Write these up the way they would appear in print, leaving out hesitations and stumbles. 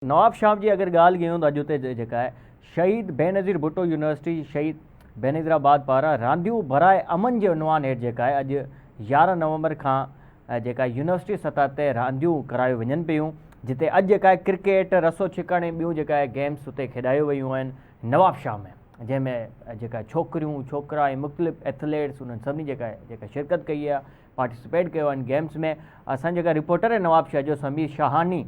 नवाब शाम जी अगर ॻाल्हि कयूं त अॼु उते जेका आहे शहीद बेनज़ीर भुट्टो यूनिवर्सिटी शहीद बेनज़ीराबाद पारां रांदियूं भराए अमन जे उनवान हेठि जेका आहे अॼु 11 नवंबर खां जेका यूनिवर्सिटी सतह ते रांदियूं करायूं वञनि पियूं, जिते अॼु जेका आहे क्रिकेट, रसो छिकण ऐं ॿियूं जेका आहे गेम्स उते खेॾायूं वयूं आहिनि नवाब शाह में, जंहिंमें जेका छोकिरियूं छोकिरा ऐं मुख़्तलिफ़ एथलीट्स उन्हनि सभिनी जेका शिरकत कई आहे, पार्टिसिपेट कयो आहिनि गेम्स में। असां जेका रिपोर्टर आहे नवाब शाह जो समीर शाहानी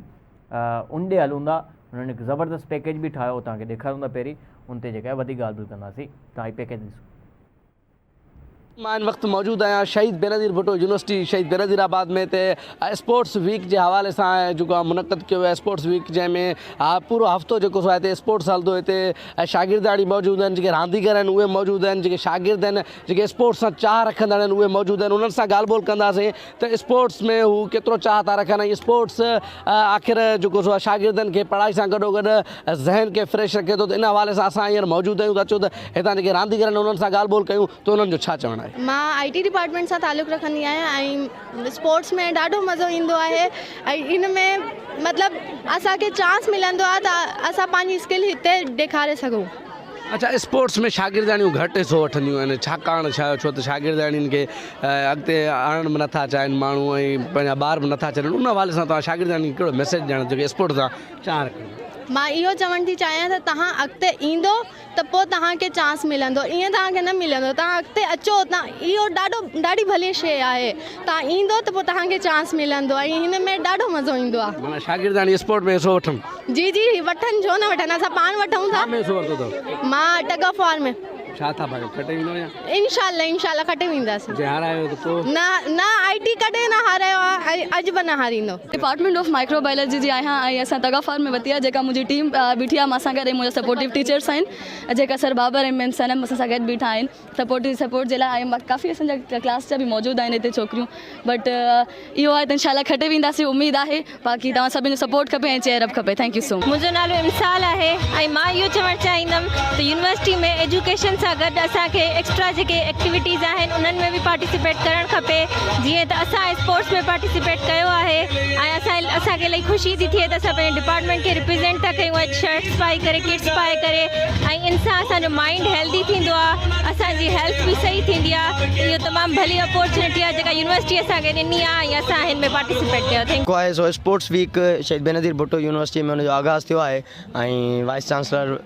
उन ॾे हलूं था, उन्होंने हिकु ज़बरदस्त पैकेज भी ठाहियो, तव्हांखे ॾेखारूं था पहिरीं, उन ते जेका आहे वधीक ॻाल्हि ॿोल कंदासीं। तव्हां हीउ पैकेज ॾिसो। मां इन वक्त मौजूद आहियां शहीद बेनज़ीर भुट्टो यूनिवर्सिटी शहीद बेनज़ीराबाद में ते स्पोर्ट्स वीक के हवाले से जो मुनक़द किया है स्पोर्ट्स वीक, जैमें पूरो हफ़्तो जो है स्पोर्ट्स हलंदो हिते। शागिर्दाणी मौजूद आहिनि, जेके रांदीगर आहिनि उहे मौजूद आहिनि, जेके शागिर्द आहिनि जेके स्पोर्ट्स सां चाह रखंदा आहिनि उहे मौजूद आहिनि। उन्हनि सां ॻाल्हि ॿोल कंदासीं त स्पोर्ट्स में हू केतिरो चाह था रखनि ऐं स्पोर्ट्स आख़िर जेको शागिर्दनि खे पढ़ाई सां गॾोगॾु ज़हन खे फ्रेश रखे थो। त इन हवाले सां असां हींअर मौजूद आहियूं, त अचो त हितां जेके रांदीगर आहिनि उन्हनि सां ॻाल्हि ॿोल कयूं त उन्हनि जो छा चवणु आहे। मां IT डिपार्टमेंट सां ताल्लुक़ रखंदी आहियां ऐं स्पोर्ट्स में ॾाढो मज़ो ईंदो आहे ऐं इन में मतिलबु असांखे चांस मिलंदो आहे त असां पंहिंजी स्किल हिते ॾेखारे सघूं। अच्छा, स्पोर्ट्स में शागिर्दाणियूं घटि हिसो वठंदियूं आहिनि, छाकाणि छो त शागिर्दाणियुनि खे अॻिते आणण बि नथा चाहिनि माण्हू ऐं पंहिंजा ॿार बि नथा चाहिनि। उन हवाले सां तव्हां शागिर्दाणियुनि खे कहिड़ो मैसेज ॾियणु जेके स्पोर्ट्स सां चाह रखनि? मां इहो चवणु थी चाहियां त तव्हां अॻिते ईंदो त पोइ तव्हांखे चांस मिलंदो, ईअं तव्हांखे न मिलंदो। तव्हां अॻिते अचो, तव्हां इहो ॾाढी भली शइ आहे, तव्हां ईंदो त पोइ तव्हांखे चांस मिलंदो ऐं हिन में ॾाढो मज़ो ईंदो आहे। माना शागिर्दाणी स्पोर्ट में हिसो वठनि? जी जी वठनि, छो न वठनि, असां पाण वठूं था। मां टग ऑफ वॉर में। छा था भाई खटे ईंदो या? इंशाल्लाह खटे वेंदासीं। जे हारायो त पोइ न IT कॾहिं न हारायो आहे, अॼु बि न हारींदो। डिपार्टमेंट ऑफ माइक्रोबायोलॉजी जी आहियां ऐं असां टग ऑफ वॉर में वरिती आहे, जेका मुंहिंजी टीम बीठी आहे मूंसां गॾु। मुंहिंजा सपोर्टिव टीचर्स आहिनि, जेका सर बाबर ऐं मैम सनम मूंसां सां गॾु बीठा आहिनि सपोर्ट जे लाइ। ऐं काफ़ी असांजा क्लास जा बि मौजूदु आहिनि हिते छोकिरियूं, बट इहो आहे त इंशाल्लाह खटे वेंदासीं, उमेदु आहे। बाक़ी तव्हां सभिनि जो सपोर्ट खपे ऐं चेयर अप खपे। Thank you so much. मुंहिंजो नालो इमसाल आहे ऐं मां इहो चवणु चाहींदमि त यूनिवर्सिटी में एजुकेशन सां गॾु असांखे एक्स्ट्रा जेके एक्टिविटीज़ आहिनि उन्हनि में बि पार्टिसिपेट करणु खपे। जीअं त असां स्पोर्ट्स में पार्टिसिपेट कयो आहे ऐं असांखे इलाही ख़ुशी थी थिए त असां पंहिंजे डिपार्टमेंट खे रिप्रेज़ेंट था कयूं, शर्ट्स पाए करे, किट्स पाए करे, ऐं इन सां असांजो माइंड हेल्दी थींदो आहे, असांजी हेल्थ बि सही थींदी आहे। इहो तमामु भली अपॉर्चुनिटी आहे जेका यूनिवर्सिटी असांखे ॾिनी आहे ऐं असां हिन में पार्टिसिपेट कयो। Thank you. So sports week Shaheed Benazir Bhutto university में हुनजो आगाज़ थियो आहे ऐं वाइस चांसलर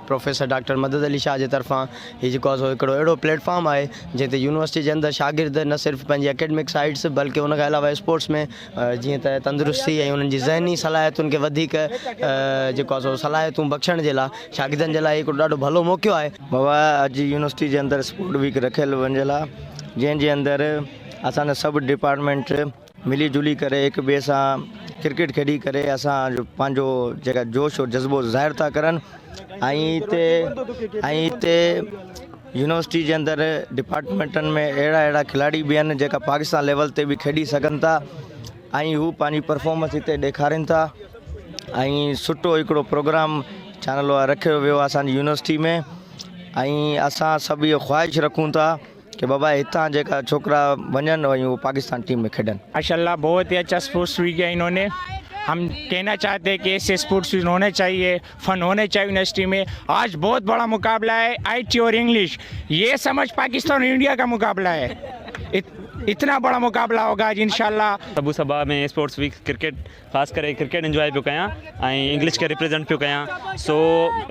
प्रोफेसर डॉक्टर मदद अली शाह जे तरफ़ां हीउ जेको आहे हिकिड़ो अहिड़ो प्लेटफॉर्म आहे जिते यूनिवर्सिटी जे अंदरि शागिर्द न सिर्फ़ु पंहिंजी एकेडमिक साइड्स बल्कि उन खां अलावा स्पोर्ट्स में जीअं त तंदुरुस्ती ऐं उन्हनि जी ज़हनी सलाहियतुनि खे वधीक जेको आहे सलाहियतूं बख़्शण जे लाइ शागिर्दनि जे लाइ हिकिड़ो ॾाढो भलो मौक़ो आहे। बाबा अॼु यूनिवर्सिटी जे अंदरि स्पोर्ट वीक रखियलु वञियल आहे, जंहिंजे अंदरि असांजा सभु डिपार्टमेंट मिली जुली करे हिक ॿिए सां क्रिकेट खेॾी करे असां पंहिंजो जेका जोश और जज़्बो ज़ाहिर था करनि। ऐं हिते यूनिवर्सिटी जे अंदरि डिपार्टमेंटनि में अहिड़ा खिलाड़ी बि आहिनि जेका पाकिस्तान लेवल ते बि खेॾी सघनि था ऐं हू पंहिंजी परफॉर्मेंस हिते ॾेखारीनि था। ऐं सुठो हिकिड़ो प्रोग्राम चैनल रखियो वियो आहे असांजी यूनिवर्सिटी में ऐं असां सभु इहो ख्वाहिश रखूं था कि बाबा हितां जेका छोकिरा वञनि ऐं वो पाकिस्तान टीम में खेॾनि। माशाल्लाह बहुत ही अच्छा स्पोर्ट्स वीक है इन्होंने। हम कहना चाहते हैं कि ऐसे स्पोर्ट्स होने चाहिए, फ़न होने चाहिए यूनिवर्सिटी में। आज बहुत बड़ा मुकाबला है IT और इंग्लिश, ये समझ पाकिस्तान और इंडिया का मुकाबला है। इतना बड़ा मुकाबला होगा आज इंशाल्लाह। अबू सबा में स्पोर्ट्स वीक क्रिकेट ख़ासि करे क्रिकेट इंजॉय पियो कयां ऐं इंग्लिश खे रिप्रेज़ेंट पियो कयां। सो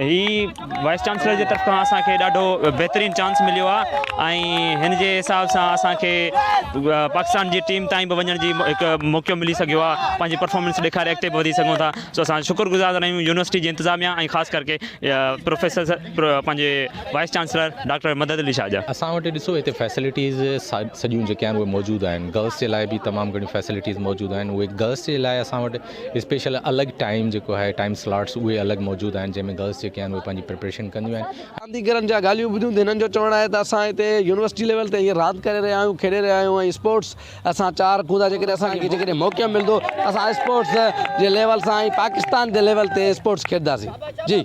ही वाइस चांसलर जे तरफ़ां असांखे ॾाढो बहितरीनु चांस मिलियो आहे ऐं हिन जे हिसाब सां असांखे पाकिस्तान जी टीम ताईं बि वञण जी हिकु मौक़ो मिली सघियो आहे, पंहिंजी परफॉर्मेंस ॾेखारे अॻिते बि वधी सघूं था। सो असां शुक्रगुज़ार आहियूं यूनिवर्सिटी जी इंतिज़ामिया ऐं ख़ासि करके प्रोफेसर पंहिंजे वाइस चांसलर डॉक्टर मदद अली शाह जा। असां वटि ॾिसो हिते फैसिलिटीज़ सॼियूं जेके आहिनि उहे मौजूदु आहिनि। गर्ल्स जे लाइ बि तमामु घणी फैसिलिटीज़ मौजूदु आहिनि। उहे गर्ल्स जे लाइ असां वटि स्पेशल अलॻि टाइम जेको आहे टाइम स्लॉट्स उहे अलॻि मौजूदु आहिनि, जंहिंमें गर्ल्स जेके आहिनि उहे पंहिंजी प्रिपरेशन कंदियूं आहिनि। रांदीगरनि जा ॻाल्हियूं ॿुधियूं, हिननि जो चवणु आहे त असां हिते यूनिवर्सिटी लेवल ते हीअं रांदि करे रहिया आहियूं, खेॾे रहिया आहियूं ऐं स्पोर्ट्स असां चाह रखूं था जेकॾहिं असांखे जेकॾहिं मौक़ो मिलंदो असां स्पोर्ट्स जे लेवल सां ऐं पाकिस्तान जे लेवल ते स्पोर्ट्स खेॾंदासीं। जी।